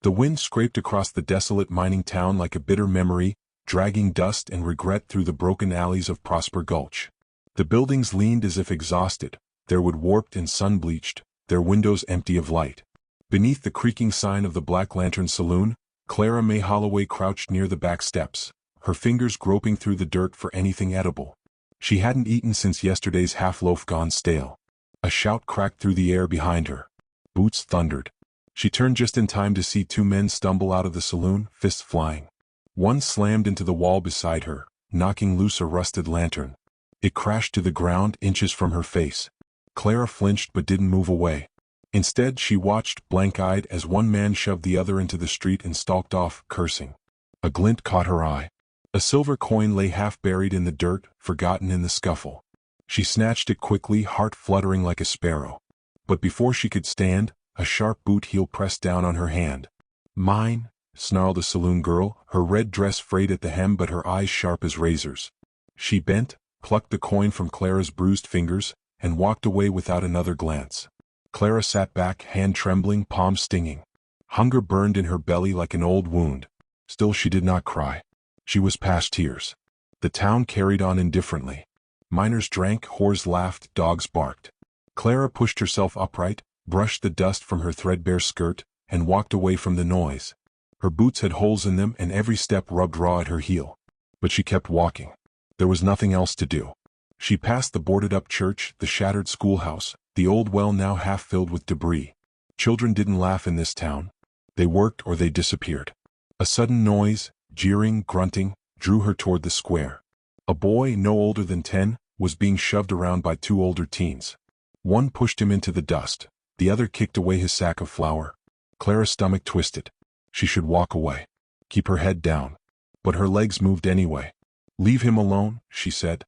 The wind scraped across the desolate mining town like a bitter memory, dragging dust and regret through the broken alleys of Prosper Gulch. The buildings leaned as if exhausted, their wood warped and sun-bleached, their windows empty of light. Beneath the creaking sign of the Black Lantern Saloon, Clara May Holloway crouched near the back steps, her fingers groping through the dirt for anything edible. She hadn't eaten since yesterday's half-loaf gone stale. A shout cracked through the air behind her. Boots thundered. She turned just in time to see two men stumble out of the saloon, fists flying. One slammed into the wall beside her, knocking loose a rusted lantern. It crashed to the ground inches from her face. Clara flinched but didn't move away. Instead, she watched, blank-eyed, as one man shoved the other into the street and stalked off, cursing. A glint caught her eye. A silver coin lay half-buried in the dirt, forgotten in the scuffle. She snatched it quickly, heart fluttering like a sparrow. But before she could stand, a sharp boot heel pressed down on her hand. "Mine," snarled a saloon girl, her red dress frayed at the hem but her eyes sharp as razors. She bent, plucked the coin from Clara's bruised fingers, and walked away without another glance. Clara sat back, hand trembling, palm stinging. Hunger burned in her belly like an old wound. Still she did not cry. She was past tears. The town carried on indifferently. Miners drank, whores laughed, dogs barked. Clara pushed herself upright, brushed the dust from her threadbare skirt, and walked away from the noise. Her boots had holes in them and every step rubbed raw at her heel. But she kept walking. There was nothing else to do. She passed the boarded-up church, the shattered schoolhouse, the old well now half filled with debris. Children didn't laugh in this town. They worked or they disappeared. A sudden noise, jeering, grunting, drew her toward the square. A boy, no older than 10, was being shoved around by two older teens. One pushed him into the dust. The other kicked away his sack of flour. Clara's stomach twisted. She should walk away. Keep her head down. But her legs moved anyway. "Leave him alone," she said.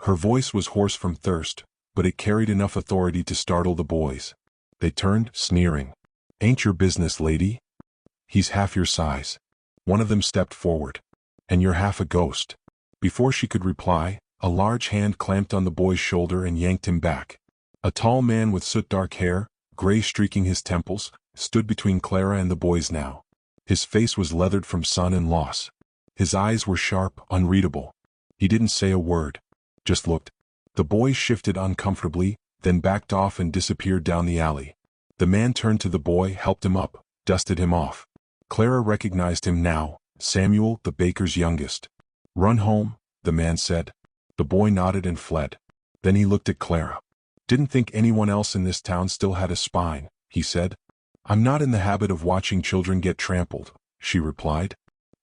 Her voice was hoarse from thirst, but it carried enough authority to startle the boys. They turned, sneering. "Ain't your business, lady. He's half your size." One of them stepped forward. "And you're half a ghost." Before she could reply, a large hand clamped on the boy's shoulder and yanked him back. A tall man with soot-dark hair, gray streaking his temples, stood between Clara and the boys now. His face was leathered from sun and loss. His eyes were sharp, unreadable. He didn't say a word. Just looked. The boys shifted uncomfortably, then backed off and disappeared down the alley. The man turned to the boy, helped him up, dusted him off. Clara recognized him now, Samuel, the baker's youngest. "Run home," the man said. The boy nodded and fled. Then he looked at Clara. "Didn't think anyone else in this town still had a spine," he said. "I'm not in the habit of watching children get trampled," she replied.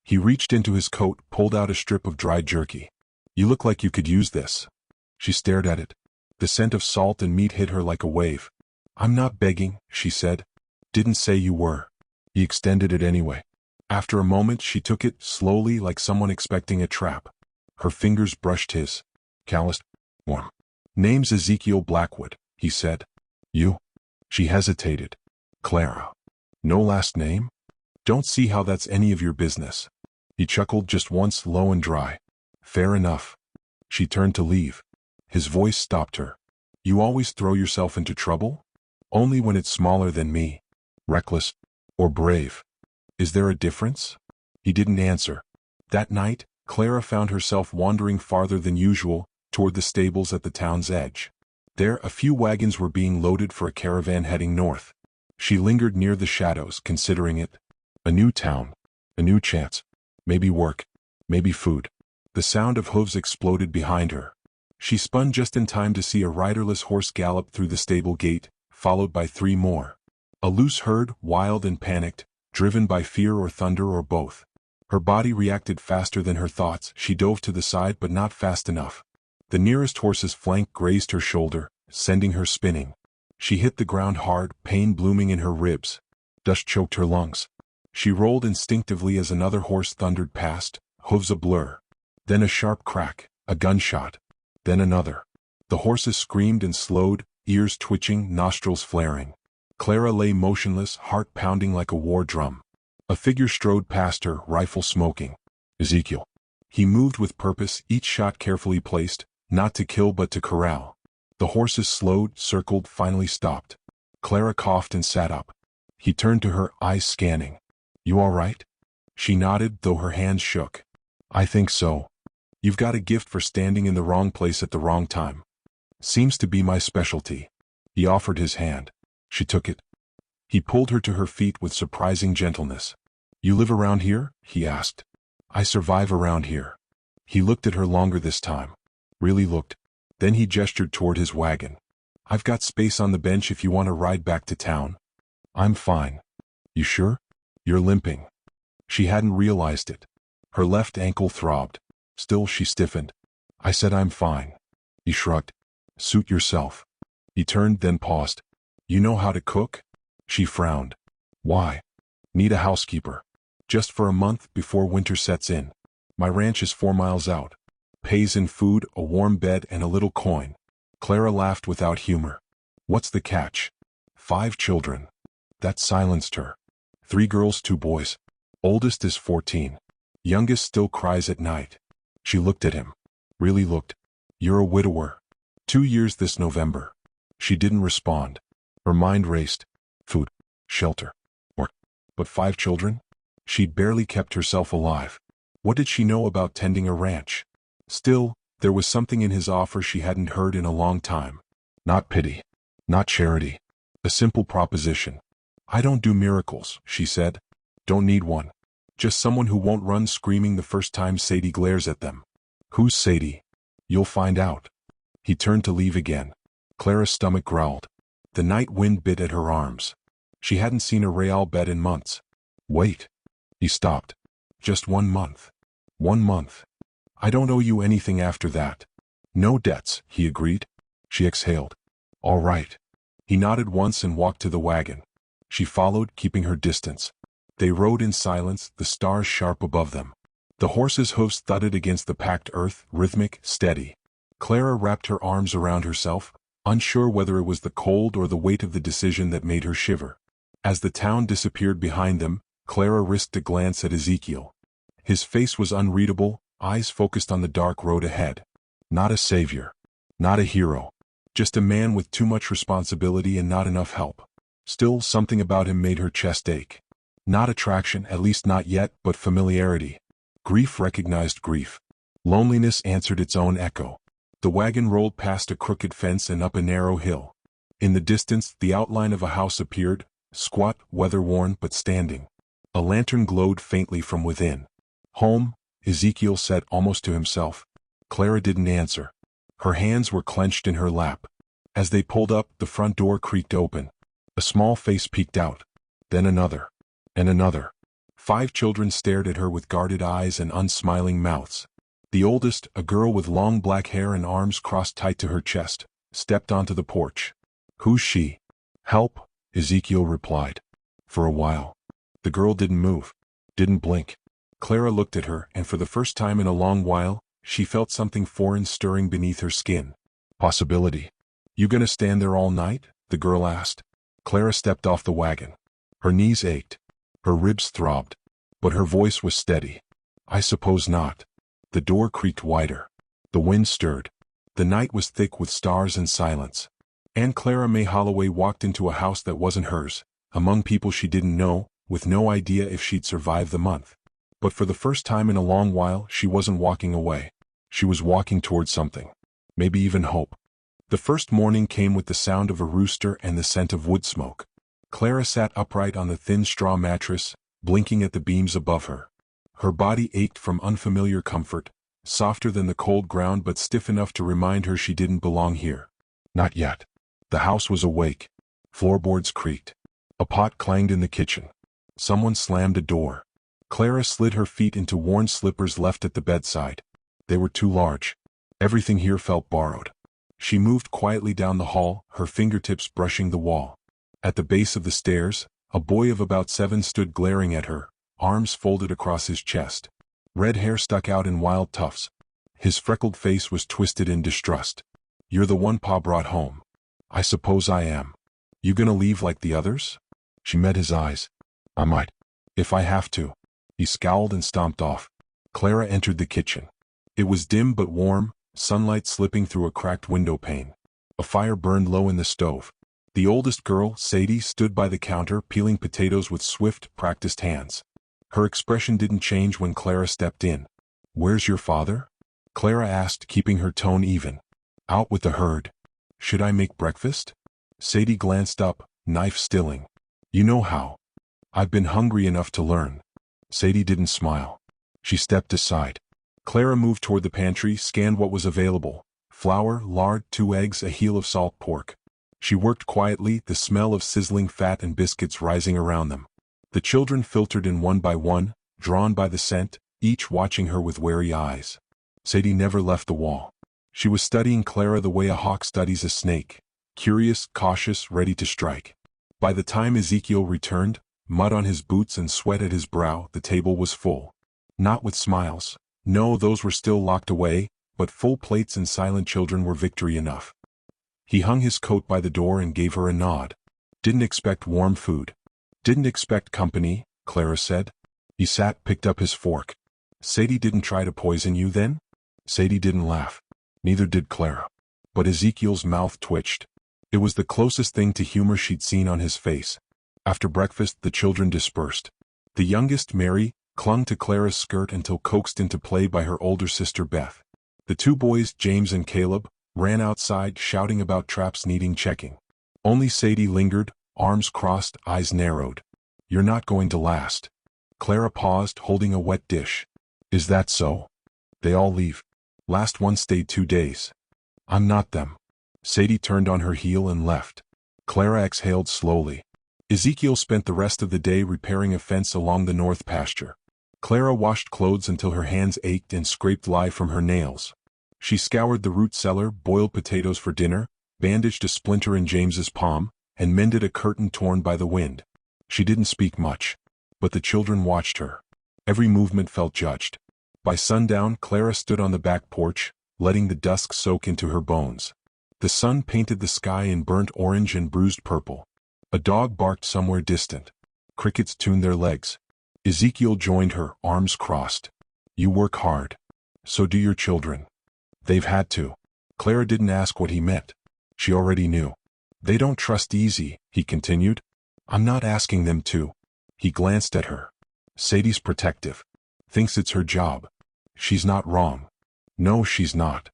He reached into his coat, pulled out a strip of dry jerky. "You look like you could use this." She stared at it. The scent of salt and meat hit her like a wave. "I'm not begging," she said. "Didn't say you were." He extended it anyway. After a moment she took it, slowly, like someone expecting a trap. Her fingers brushed his. Calloused. Warm. "Name's Ezekiel Blackwood," he said. "You?" She hesitated. "Clara. No last name? Don't see how that's any of your business." He chuckled just once, low and dry. "Fair enough." She turned to leave. His voice stopped her. "You always throw yourself into trouble?" "Only when it's smaller than me. Reckless. Or brave. Is there a difference?" He didn't answer. That night, Clara found herself wandering farther than usual, toward the stables at the town's edge. There, a few wagons were being loaded for a caravan heading north. She lingered near the shadows, considering it. A new town. A new chance. Maybe work. Maybe food. The sound of hooves exploded behind her. She spun just in time to see a riderless horse gallop through the stable gate, followed by 3 more. A loose herd, wild and panicked, driven by fear or thunder or both. Her body reacted faster than her thoughts. She dove to the side but not fast enough. The nearest horse's flank grazed her shoulder, sending her spinning. She hit the ground hard, pain blooming in her ribs. Dust choked her lungs. She rolled instinctively as another horse thundered past, hooves a blur. Then a sharp crack, a gunshot. Then another. The horses screamed and slowed, ears twitching, nostrils flaring. Clara lay motionless, heart pounding like a war drum. A figure strode past her, rifle smoking. Ezekiel. He moved with purpose, each shot carefully placed, not to kill but to corral. The horses slowed, circled, finally stopped. Clara coughed and sat up. He turned to her, eyes scanning. You all right? She nodded, though her hands shook. I think so. You've got a gift for standing in the wrong place at the wrong time. Seems to be my specialty. He offered his hand. She took it. He pulled her to her feet with surprising gentleness. You live around here? He asked. I survive around here. He looked at her longer this time. Really looked. Then he gestured toward his wagon. I've got space on the bench if you want to ride back to town. I'm fine. You sure? You're limping. She hadn't realized it. Her left ankle throbbed. Still she stiffened. I said I'm fine. He shrugged. Suit yourself. He turned, then paused. You know how to cook? She frowned. Why? Need a housekeeper. Just for a month before winter sets in. My ranch is 4 miles out. Pays in food, a warm bed, and a little coin. Clara laughed without humor. What's the catch? 5 children. That silenced her. 3 girls, 2 boys. Oldest is 14. Youngest still cries at night. She looked at him. Really looked. You're a widower. 2 years this November. She didn't respond. Her mind raced. Food. Shelter. Work. But 5 children? She'd barely kept herself alive. What did she know about tending a ranch? Still, there was something in his offer she hadn't heard in a long time. Not pity. Not charity. A simple proposition. I don't do miracles, she said. Don't need one. Just someone who won't run screaming the first time Sadie glares at them. Who's Sadie? You'll find out. He turned to leave again. Clara's stomach growled. The night wind bit at her arms. She hadn't seen a Real bed in months. Wait. He stopped. Just 1 month. 1 month. I don't owe you anything after that. No debts, he agreed. She exhaled. All right. He nodded once and walked to the wagon. She followed, keeping her distance. They rode in silence, the stars sharp above them. The horses' hoofs thudded against the packed earth, rhythmic, steady. Clara wrapped her arms around herself, unsure whether it was the cold or the weight of the decision that made her shiver. As the town disappeared behind them, Clara risked a glance at Ezekiel. His face was unreadable, eyes focused on the dark road ahead. Not a savior. Not a hero. Just a man with too much responsibility and not enough help. Still, something about him made her chest ache. Not attraction, at least not yet, but familiarity. Grief recognized grief. Loneliness answered its own echo. The wagon rolled past a crooked fence and up a narrow hill. In the distance, the outline of a house appeared, squat, weather-worn, but standing. A lantern glowed faintly from within. Home, Ezekiel said almost to himself. Clara didn't answer. Her hands were clenched in her lap. As they pulled up, the front door creaked open. A small face peeked out. Then another. And another. 5 children stared at her with guarded eyes and unsmiling mouths. The oldest, a girl with long black hair and arms crossed tight to her chest, stepped onto the porch. Who's she? Help, Ezekiel replied. For a while. The girl didn't move. Didn't blink. Clara looked at her, and for the first time in a long while, she felt something foreign stirring beneath her skin. Possibility. You gonna stand there all night? The girl asked. Clara stepped off the wagon. Her knees ached. Her ribs throbbed. But her voice was steady. I suppose not. The door creaked wider. The wind stirred. The night was thick with stars and silence. Aunt Clara May Holloway walked into a house that wasn't hers, among people she didn't know, with no idea if she'd survive the month. But for the first time in a long while, she wasn't walking away. She was walking toward something. Maybe even hope. The first morning came with the sound of a rooster and the scent of wood smoke. Clara sat upright on the thin straw mattress, blinking at the beams above her. Her body ached from unfamiliar comfort, softer than the cold ground but stiff enough to remind her she didn't belong here. Not yet. The house was awake. Floorboards creaked. A pot clanged in the kitchen. Someone slammed a door. Clara slid her feet into worn slippers left at the bedside. They were too large. Everything here felt borrowed. She moved quietly down the hall, her fingertips brushing the wall. At the base of the stairs, a boy of about 7 stood glaring at her, arms folded across his chest. Red hair stuck out in wild tufts. His freckled face was twisted in distrust. You're the one Pa brought home. I suppose I am. You gonna leave like the others? She met his eyes. I might. If I have to. He scowled and stomped off. Clara entered the kitchen. It was dim but warm, sunlight slipping through a cracked window pane. A fire burned low in the stove. The oldest girl, Sadie, stood by the counter peeling potatoes with swift, practiced hands. Her expression didn't change when Clara stepped in. "Where's your father?" Clara asked, keeping her tone even. "Out with the herd." "Should I make breakfast?" Sadie glanced up, knife stilling. "You know how. I've been hungry enough to learn." Sadie didn't smile. She stepped aside. Clara moved toward the pantry, scanned what was available. Flour, lard, 2 eggs, a heel of salt pork. She worked quietly, the smell of sizzling fat and biscuits rising around them. The children filtered in one by one, drawn by the scent, each watching her with wary eyes. Sadie never left the wall. She was studying Clara the way a hawk studies a snake, curious, cautious, ready to strike. By the time Ezekiel returned, mud on his boots and sweat at his brow, the table was full. Not with smiles. No, those were still locked away, but full plates and silent children were victory enough. He hung his coat by the door and gave her a nod. "Didn't expect warm food." "Didn't expect company," Clara said. He sat, picked up his fork. "Sadie didn't try to poison you then?" Sadie didn't laugh. Neither did Clara. But Ezekiel's mouth twitched. It was the closest thing to humor she'd seen on his face. After breakfast, the children dispersed. The youngest, Mary, clung to Clara's skirt until coaxed into play by her older sister Beth. The 2 boys, James and Caleb, ran outside shouting about traps needing checking. Only Sadie lingered, arms crossed, eyes narrowed. "You're not going to last." Clara paused, holding a wet dish. "Is that so?" "They all leave. Last one stayed 2 days. I'm not them." Sadie turned on her heel and left. Clara exhaled slowly. Ezekiel spent the rest of the day repairing a fence along the north pasture. Clara washed clothes until her hands ached and scraped lye from her nails. She scoured the root cellar, boiled potatoes for dinner, bandaged a splinter in James's palm, and mended a curtain torn by the wind. She didn't speak much. But the children watched her. Every movement felt judged. By sundown, Clara stood on the back porch, letting the dusk soak into her bones. The sun painted the sky in burnt orange and bruised purple. A dog barked somewhere distant. Crickets tuned their legs. Ezekiel joined her, arms crossed. "You work hard. So do your children." "They've had to." Clara didn't ask what he meant. She already knew. "They don't trust easy," he continued. "I'm not asking them to." He glanced at her. "Sadie's protective. Thinks it's her job. She's not wrong." "No, she's not."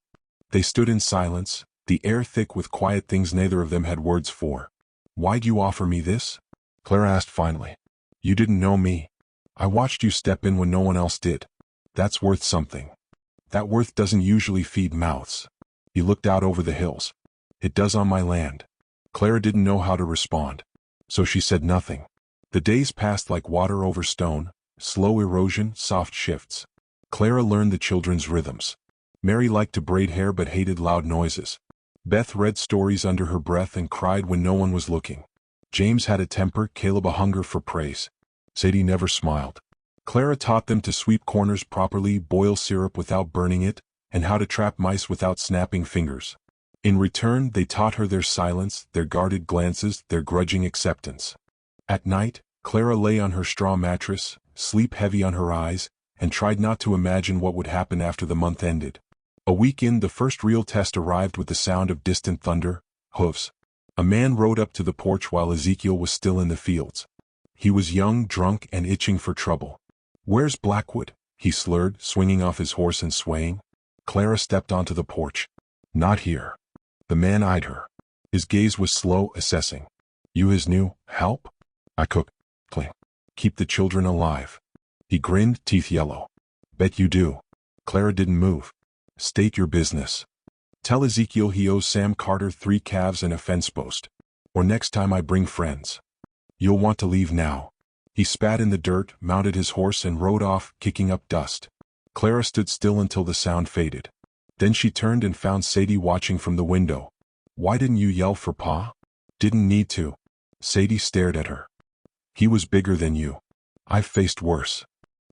They stood in silence, the air thick with quiet things neither of them had words for. "Why'd you offer me this?" Clara asked finally. "You didn't know me. I watched you step in when no one else did. That's worth something. That worth doesn't usually feed mouths." He looked out over the hills. "It does on my land." Clara didn't know how to respond. So she said nothing. The days passed like water over stone, slow erosion, soft shifts. Clara learned the children's rhythms. Mary liked to braid hair but hated loud noises. Beth read stories under her breath and cried when no one was looking. James had a temper, Caleb a hunger for praise. Sadie never smiled. Clara taught them to sweep corners properly, boil syrup without burning it, and how to trap mice without snapping fingers. In return, they taught her their silence, their guarded glances, their grudging acceptance. At night, Clara lay on her straw mattress, sleep heavy on her eyes, and tried not to imagine what would happen after the month ended. A week in, the first real test arrived with the sound of distant thunder, hooves. A man rode up to the porch while Ezekiel was still in the fields. He was young, drunk, and itching for trouble. "Where's Blackwood?" he slurred, swinging off his horse and swaying. Clara stepped onto the porch. "Not here." The man eyed her. His gaze was slow, assessing. "You his new help?" "I cook, clean, keep the children alive." He grinned, teeth yellow. "Bet you do." Clara didn't move. "State your business." "Tell Ezekiel he owes Sam Carter 3 calves and a fence post. Or next time I bring friends. You'll want to leave now." He spat in the dirt, mounted his horse and rode off, kicking up dust. Clara stood still until the sound faded. Then she turned and found Sadie watching from the window. "Why didn't you yell for Pa?" "Didn't need to." Sadie stared at her. "He was bigger than you. I've faced worse."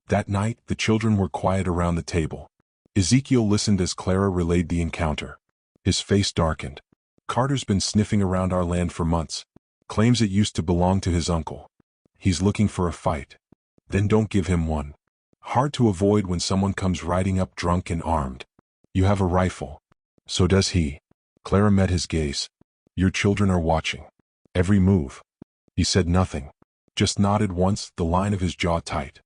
That night, the children were quiet around the table. Ezekiel listened as Clara relayed the encounter. His face darkened. "Carter's been sniffing around our land for months. Claims it used to belong to his uncle. He's looking for a fight. Then don't give him one. Hard to avoid when someone comes riding up drunk and armed. You have a rifle. So does he." Clara met his gaze. "Your children are watching. Every move." He said nothing. Just nodded once, the line of his jaw tight.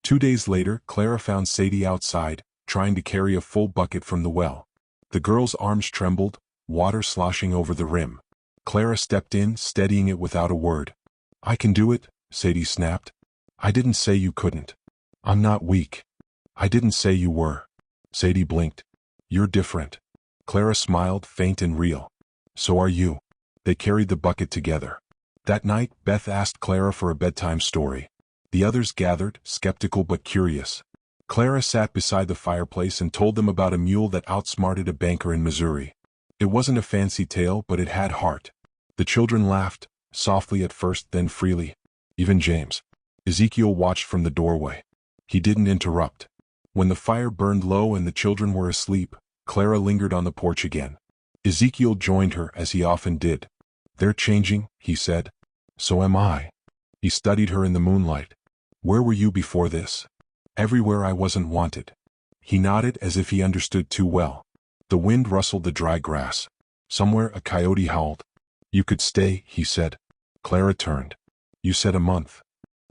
2 days later, Clara found Sadie outside, trying to carry a full bucket from the well. The girl's arms trembled, water sloshing over the rim. Clara stepped in, steadying it without a word. "I can do it," Sadie snapped. "I didn't say you couldn't. I'm not weak. I didn't say you were." Sadie blinked. "You're different." Clara smiled, faint and real. "So are you." They carried the bucket together. That night, Beth asked Clara for a bedtime story. The others gathered, skeptical but curious. Clara sat beside the fireplace and told them about a mule that outsmarted a banker in Missouri. It wasn't a fancy tale, but it had heart. The children laughed, softly at first, then freely. Even James. Ezekiel watched from the doorway. He didn't interrupt. When the fire burned low and the children were asleep, Clara lingered on the porch again. Ezekiel joined her, as he often did. "They're changing," he said. "So am I." He studied her in the moonlight. "Where were you before this?" "Everywhere I wasn't wanted." He nodded as if he understood too well. The wind rustled the dry grass. Somewhere a coyote howled. "You could stay," he said. Clara turned. "You said a month."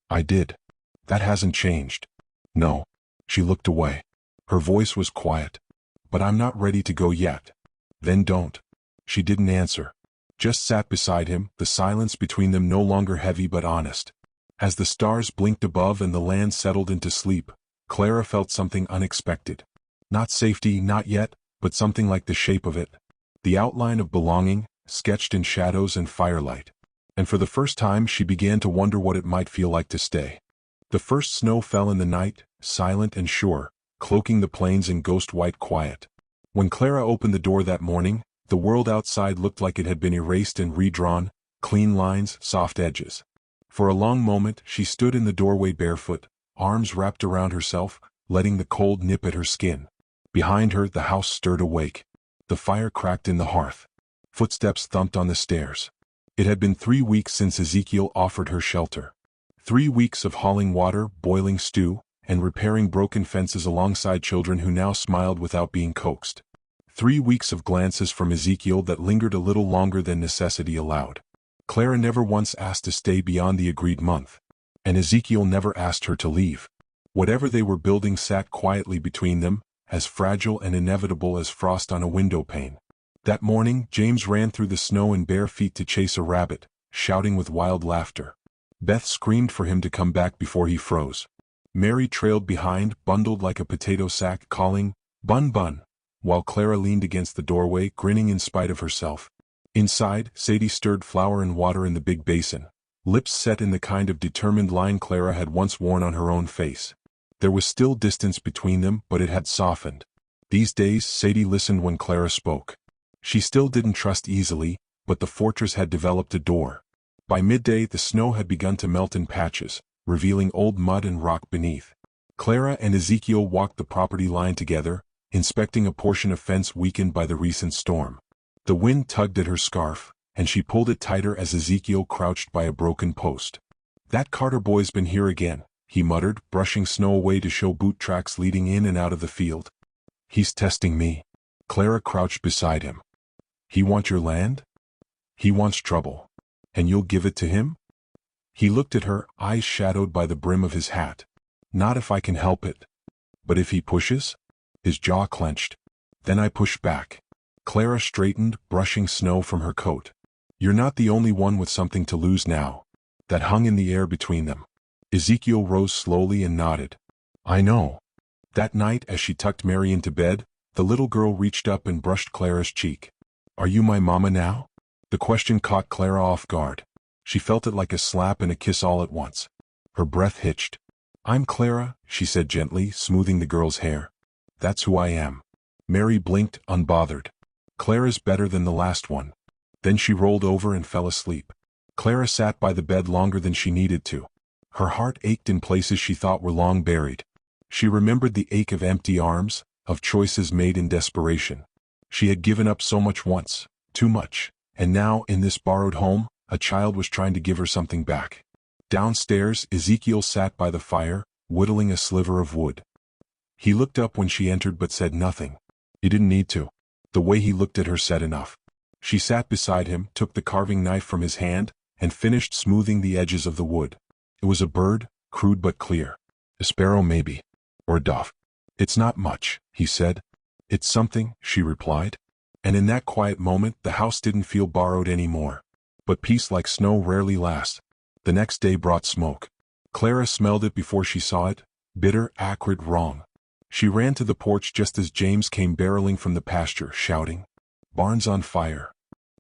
"I did. That hasn't changed." "No." She looked away. Her voice was quiet. "But I'm not ready to go yet." "Then don't." She didn't answer. Just sat beside him, the silence between them no longer heavy but honest. As the stars blinked above and the land settled into sleep, Clara felt something unexpected. Not safety, not yet, but something like the shape of it. The outline of belonging, sketched in shadows and firelight. And for the first time she began to wonder what it might feel like to stay. The first snow fell in the night, silent and sure, cloaking the plains in ghost-white quiet. When Clara opened the door that morning, the world outside looked like it had been erased and redrawn, clean lines, soft edges. For a long moment she stood in the doorway barefoot, arms wrapped around herself, letting the cold nip at her skin. Behind her the house stirred awake. The fire cracked in the hearth. Footsteps thumped on the stairs. It had been 3 weeks since Ezekiel offered her shelter. 3 weeks of hauling water, boiling stew, and repairing broken fences alongside children who now smiled without being coaxed. 3 weeks of glances from Ezekiel that lingered a little longer than necessity allowed. Clara never once asked to stay beyond the agreed month. And Ezekiel never asked her to leave. Whatever they were building sat quietly between them, as fragile and inevitable as frost on a window pane. That morning, James ran through the snow in bare feet to chase a rabbit, shouting with wild laughter. Beth screamed for him to come back before he froze. Mary trailed behind, bundled like a potato sack, calling, "Bun Bun," while Clara leaned against the doorway, grinning in spite of herself. Inside, Sadie stirred flour and water in the big basin, lips set in the kind of determined line Clara had once worn on her own face. There was still distance between them, but it had softened. These days, Sadie listened when Clara spoke. She still didn't trust easily, but the fortress had developed a door. By midday, the snow had begun to melt in patches, revealing old mud and rock beneath. Clara and Ezekiel walked the property line together, inspecting a portion of fence weakened by the recent storm. The wind tugged at her scarf, and she pulled it tighter as Ezekiel crouched by a broken post. "That Carter boy's been here again," he muttered, brushing snow away to show boot tracks leading in and out of the field. "He's testing me." Clara crouched beside him. "He wants your land?" "He wants trouble. And you'll give it to him?" He looked at her, eyes shadowed by the brim of his hat. "Not if I can help it." "But if he pushes?" His jaw clenched. "Then I push back." Clara straightened, brushing snow from her coat. "You're not the only one with something to lose now." That hung in the air between them. Ezekiel rose slowly and nodded. "I know." That night, as she tucked Mary into bed, the little girl reached up and brushed Clara's cheek. "Are you my mama now?" The question caught Clara off guard. She felt it like a slap and a kiss all at once. Her breath hitched. "I'm Clara," she said gently, smoothing the girl's hair. "That's who I am." Mary blinked, unbothered. "Clara's better than the last one." Then she rolled over and fell asleep. Clara sat by the bed longer than she needed to. Her heart ached in places she thought were long buried. She remembered the ache of empty arms, of choices made in desperation. She had given up so much once, too much, and now, in this borrowed home, a child was trying to give her something back. Downstairs, Ezekiel sat by the fire, whittling a sliver of wood. He looked up when she entered but said nothing. He didn't need to. The way he looked at her said enough. She sat beside him, took the carving knife from his hand, and finished smoothing the edges of the wood. It was a bird, crude but clear. A sparrow maybe. Or a dove. It's not much, he said. It's something, she replied. And in that quiet moment the house didn't feel borrowed anymore. But peace like snow rarely lasts. The next day brought smoke. Clara smelled it before she saw it, bitter, acrid, wrong. She ran to the porch just as James came barreling from the pasture, shouting, "Barn's on fire."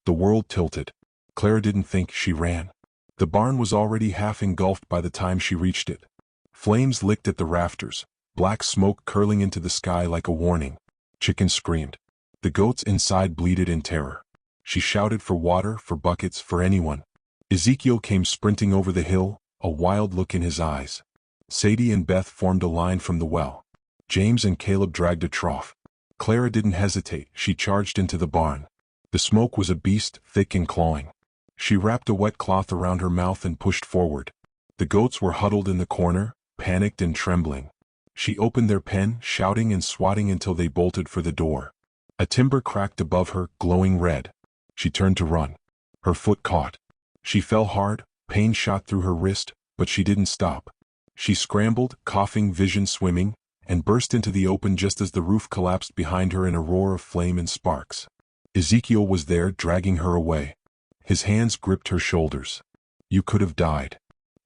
The world tilted. Clara didn't think, she ran. The barn was already half engulfed by the time she reached it. Flames licked at the rafters, black smoke curling into the sky like a warning. Chickens screamed. The goats inside bleated in terror. She shouted for water, for buckets, for anyone. Ezekiel came sprinting over the hill, a wild look in his eyes. Sadie and Beth formed a line from the well. James and Caleb dragged a trough. Clara didn't hesitate, she charged into the barn. The smoke was a beast, thick and clawing. She wrapped a wet cloth around her mouth and pushed forward. The goats were huddled in the corner, panicked and trembling. She opened their pen, shouting and swatting until they bolted for the door. A timber cracked above her, glowing red. She turned to run. Her foot caught. She fell hard, pain shot through her wrist, but she didn't stop. She scrambled, coughing, vision swimming, and burst into the open just as the roof collapsed behind her in a roar of flame and sparks. Ezekiel was there, dragging her away. His hands gripped her shoulders. "You could have died.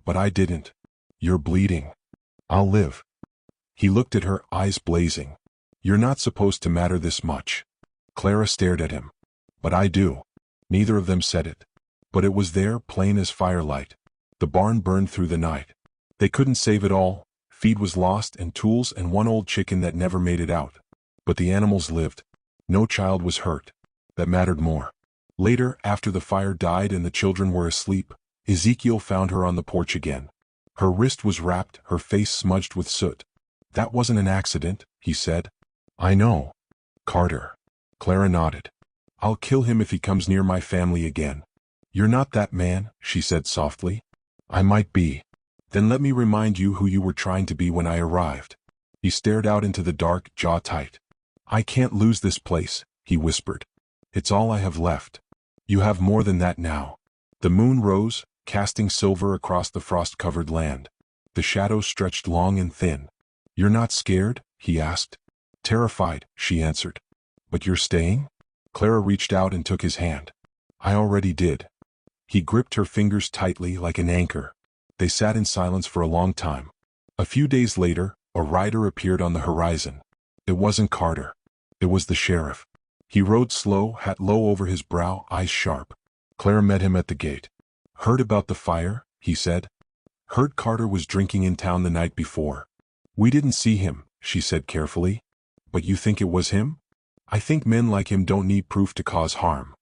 But I didn't. You're bleeding. I'll live." He looked at her, eyes blazing. "You're not supposed to matter this much." Clara stared at him. "But I do." Neither of them said it. But it was there, plain as firelight. The barn burned through the night. They couldn't save it all. Feed was lost, and tools, and one old chicken that never made it out. But the animals lived. No child was hurt. That mattered more. Later, after the fire died and the children were asleep, Ezekiel found her on the porch again. Her wrist was wrapped, her face smudged with soot. "That wasn't an accident," he said. "I know. Carter." Clara nodded. "I'll kill him if he comes near my family again." "You're not that man," she said softly. "I might be." "Then let me remind you who you were trying to be when I arrived." He stared out into the dark, jaw tight. "I can't lose this place," he whispered. "It's all I have left." "You have more than that now." The moon rose, casting silver across the frost-covered land. The shadows stretched long and thin. "You're not scared?" he asked. "Terrified," she answered. "But you're staying?" Clara reached out and took his hand. "I already did." He gripped her fingers tightly like an anchor. They sat in silence for a long time. A few days later, a rider appeared on the horizon. It wasn't Carter. It was the sheriff. He rode slow, hat low over his brow, eyes sharp. Clara met him at the gate. "Heard about the fire?" he said. "Heard Carter was drinking in town the night before." "We didn't see him," she said carefully. "But you think it was him?" "I think men like him don't need proof to cause harm."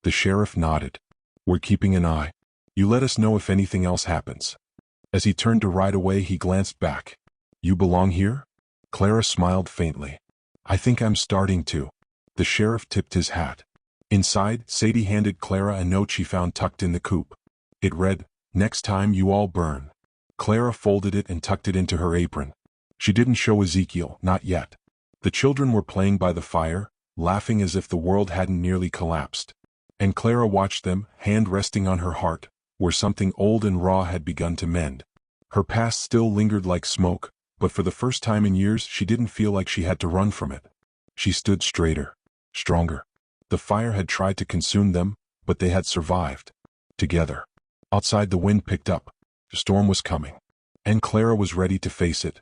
The sheriff nodded. "We're keeping an eye. You let us know if anything else happens." As he turned to ride away, he glanced back. "You belong here?" Clara smiled faintly. "I think I'm starting to." The sheriff tipped his hat. Inside, Sadie handed Clara a note she found tucked in the coop. It read, "Next time you all burn." Clara folded it and tucked it into her apron. She didn't show Ezekiel, not yet. The children were playing by the fire, laughing as if the world hadn't nearly collapsed. And Clara watched them, hand resting on her heart, where something old and raw had begun to mend. Her past still lingered like smoke, but for the first time in years she didn't feel like she had to run from it. She stood straighter, stronger. The fire had tried to consume them, but they had survived. Together. Outside the wind picked up. The storm was coming. And Clara was ready to face it.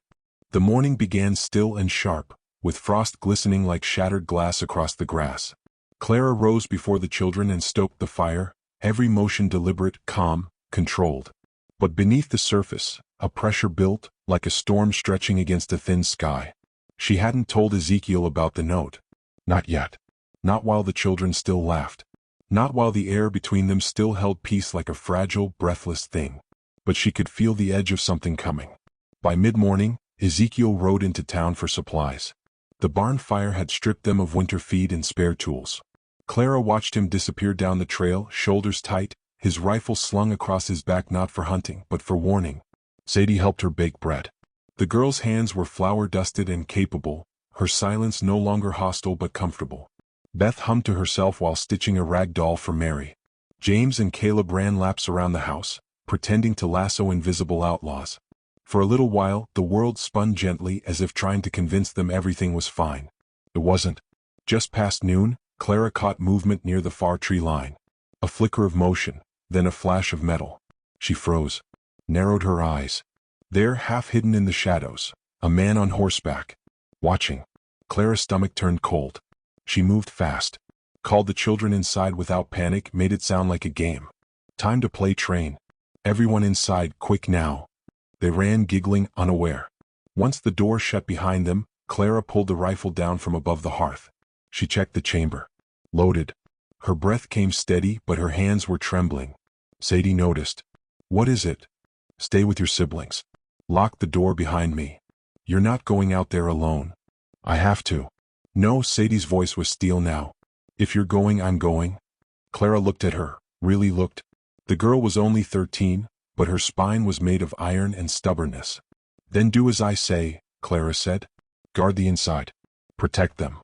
The morning began still and sharp, with frost glistening like shattered glass across the grass. Clara rose before the children and stoked the fire, every motion deliberate, calm, controlled. But beneath the surface, a pressure built, like a storm stretching against a thin sky. She hadn't told Ezekiel about the note. Not yet. Not while the children still laughed. Not while the air between them still held peace like a fragile, breathless thing. But she could feel the edge of something coming. By mid-morning, Ezekiel rode into town for supplies. The barn fire had stripped them of winter feed and spare tools. Clara watched him disappear down the trail, shoulders tight, his rifle slung across his back not for hunting, but for warning. Sadie helped her bake bread. The girl's hands were flour-dusted and capable, her silence no longer hostile but comfortable. Beth hummed to herself while stitching a rag doll for Mary. James and Caleb ran laps around the house, pretending to lasso invisible outlaws. For a little while, the world spun gently as if trying to convince them everything was fine. It wasn't. Just past noon, Clara caught movement near the far tree line. A flicker of motion, then a flash of metal. She froze, narrowed her eyes. There, half hidden in the shadows, a man on horseback. Watching. Clara's stomach turned cold. She moved fast. Called the children inside without panic, made it sound like a game. Time to play train. Everyone inside, quick now. They ran, giggling, unaware. Once the door shut behind them, Clara pulled the rifle down from above the hearth. She checked the chamber. Loaded. Her breath came steady, but her hands were trembling. Sadie noticed. What is it? Stay with your siblings. Lock the door behind me. You're not going out there alone. I have to. No, Sadie's voice was steel now. If you're going, I'm going. Clara looked at her, really looked. The girl was only 13, but her spine was made of iron and stubbornness. Then do as I say, Clara said. Guard the inside. Protect them.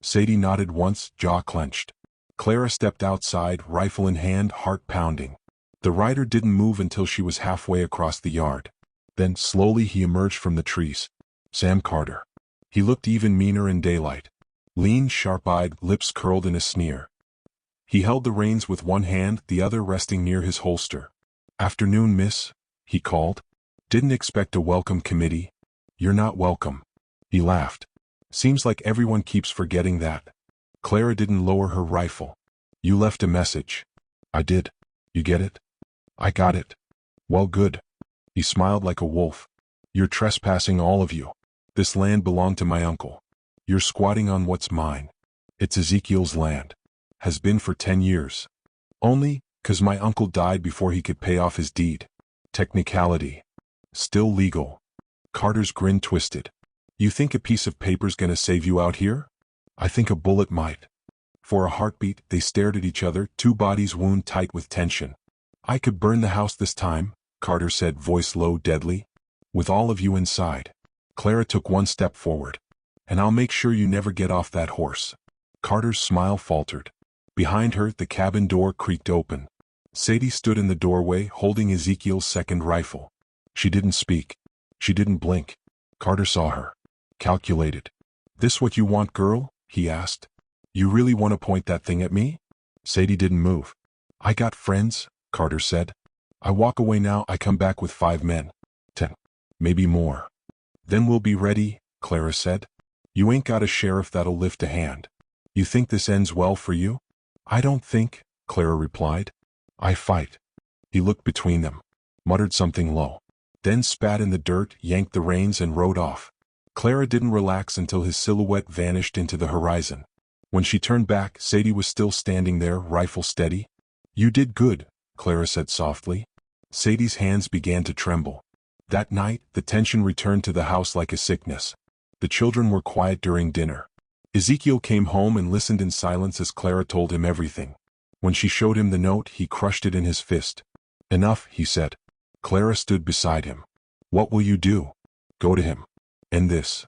Sadie nodded once, jaw clenched. Clara stepped outside, rifle in hand, heart pounding. The rider didn't move until she was halfway across the yard. Then, slowly he emerged from the trees. Sam Carter. He looked even meaner in daylight. Lean, sharp-eyed, lips curled in a sneer. He held the reins with one hand, the other resting near his holster. Afternoon, miss, he called. Didn't expect a welcome committee. You're not welcome. He laughed. Seems like everyone keeps forgetting that. Clara didn't lower her rifle. You left a message. I did. You get it? I got it. Well, good. He smiled like a wolf. You're trespassing, all of you. This land belonged to my uncle. You're squatting on what's mine. It's Ezekiel's land. Has been for 10 years. Only, 'cause my uncle died before he could pay off his deed. Technicality. Still legal. Carter's grin twisted. You think a piece of paper's gonna save you out here? I think a bullet might. For a heartbeat, they stared at each other, two bodies wound tight with tension. I could burn the house this time, Carter said, voice low, deadly. With all of you inside. Clara took one step forward. And I'll make sure you never get off that horse. Carter's smile faltered. Behind her, the cabin door creaked open. Sadie stood in the doorway, holding Ezekiel's second rifle. She didn't speak. She didn't blink. Carter saw her. Calculated. This what you want, girl? He asked. You really want to point that thing at me? Sadie didn't move. I got friends, Carter said. I walk away now, I come back with 5 men. 10. Maybe more. Then we'll be ready, Clara said. You ain't got a sheriff that'll lift a hand. You think this ends well for you? I don't think, Clara replied. I fight. He looked between them, muttered something low, then spat in the dirt, yanked the reins and rode off. Clara didn't relax until his silhouette vanished into the horizon. When she turned back, Sadie was still standing there, rifle steady. You did good, Clara said softly. Sadie's hands began to tremble. That night, the tension returned to the house like a sickness. The children were quiet during dinner. Ezekiel came home and listened in silence as Clara told him everything. When she showed him the note, he crushed it in his fist. Enough, he said. Clara stood beside him. What will you do? Go to him. End this.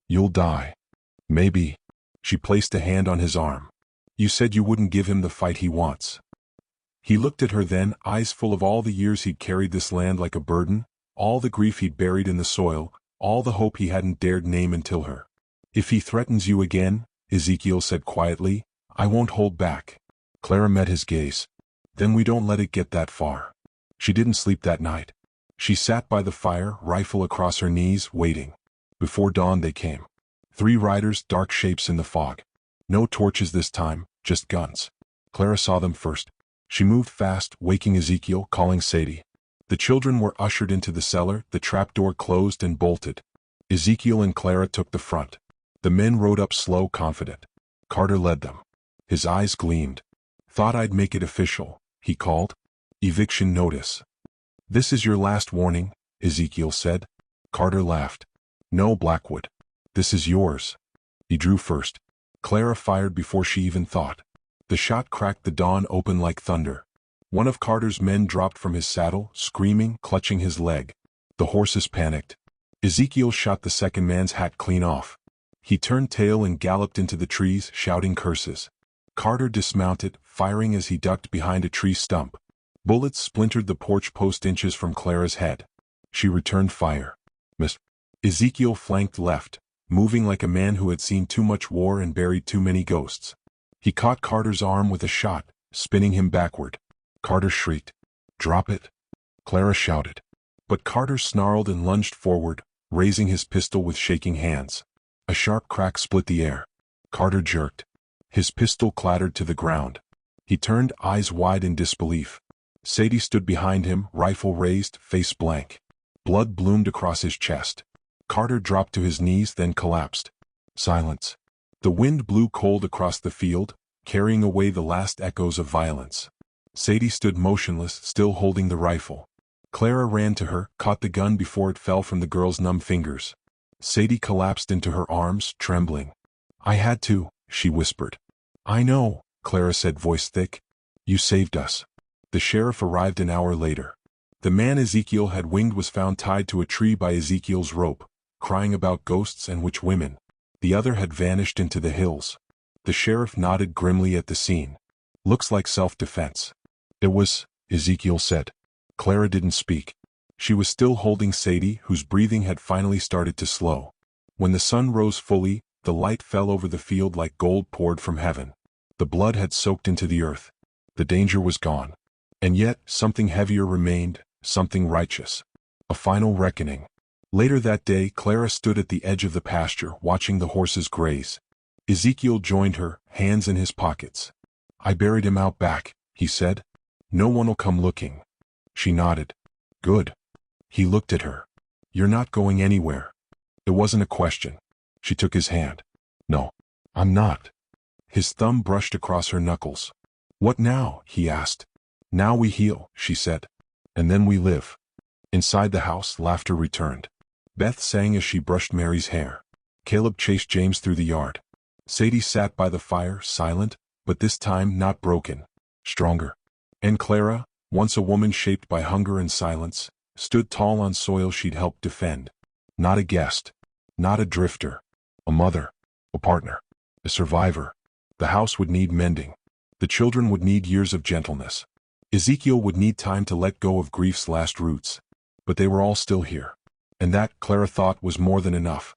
You'll die. Maybe. She placed a hand on his arm. You said you wouldn't give him the fight he wants. He looked at her then, eyes full of all the years he'd carried this land like a burden, all the grief he'd buried in the soil, all the hope he hadn't dared name until her. If he threatens you again, Ezekiel said quietly, I won't hold back. Clara met his gaze. Then we don't let it get that far. She didn't sleep that night. She sat by the fire, rifle across her knees, waiting. Before dawn they came. 3 riders, dark shapes in the fog. No torches this time, just guns. Clara saw them first. She moved fast, waking Ezekiel, calling Sadie. The children were ushered into the cellar, the trapdoor closed and bolted. Ezekiel and Clara took the front. The men rode up slow, confident. Carter led them. His eyes gleamed. Thought I'd make it official, he called. Eviction notice. This is your last warning, Ezekiel said. Carter laughed. No, Blackwood. This is yours. He drew first. Clara fired before she even thought. The shot cracked the dawn open like thunder. One of Carter's men dropped from his saddle, screaming, clutching his leg. The horses panicked. Ezekiel shot the second man's hat clean off. He turned tail and galloped into the trees, shouting curses. Carter dismounted, firing as he ducked behind a tree stump. Bullets splintered the porch post inches from Clara's head. She returned fire. Miss. Ezekiel flanked left, moving like a man who had seen too much war and buried too many ghosts. He caught Carter's arm with a shot, spinning him backward. Carter shrieked. "Drop it!" Clara shouted. But Carter snarled and lunged forward, raising his pistol with shaking hands. A sharp crack split the air. Carter jerked. His pistol clattered to the ground. He turned, eyes wide in disbelief. Sadie stood behind him, rifle raised, face blank. Blood bloomed across his chest. Carter dropped to his knees, then collapsed. Silence. The wind blew cold across the field, carrying away the last echoes of violence. Sadie stood motionless, still holding the rifle. Clara ran to her, caught the gun before it fell from the girl's numb fingers. Sadie collapsed into her arms, trembling. "I had to," she whispered. "I know," Clara said, voice thick. "You saved us." The sheriff arrived an hour later. The man Ezekiel had winged was found tied to a tree by Ezekiel's rope, crying about ghosts and witch women. The other had vanished into the hills. The sheriff nodded grimly at the scene. "Looks like self-defense." "It was," Ezekiel said. Clara didn't speak. She was still holding Sadie, whose breathing had finally started to slow. When the sun rose fully, the light fell over the field like gold poured from heaven. The blood had soaked into the earth. The danger was gone. And yet, something heavier remained, something righteous. A final reckoning. Later that day, Clara stood at the edge of the pasture, watching the horses graze. Ezekiel joined her, hands in his pockets. "I buried him out back," he said. "No one'll come looking." She nodded. "Good." He looked at her. "You're not going anywhere." It wasn't a question. She took his hand. "No, I'm not." His thumb brushed across her knuckles. "What now?" he asked. "Now we heal," she said. "And then we live." Inside the house, laughter returned. Beth sang as she brushed Mary's hair. Caleb chased James through the yard. Sadie sat by the fire, silent, but this time not broken. Stronger. And Clara, once a woman shaped by hunger and silence, stood tall on soil she'd helped defend. Not a guest. Not a drifter. A mother. A partner. A survivor. The house would need mending. The children would need years of gentleness. Ezekiel would need time to let go of grief's last roots. But they were all still here. And that, Clara thought, was more than enough.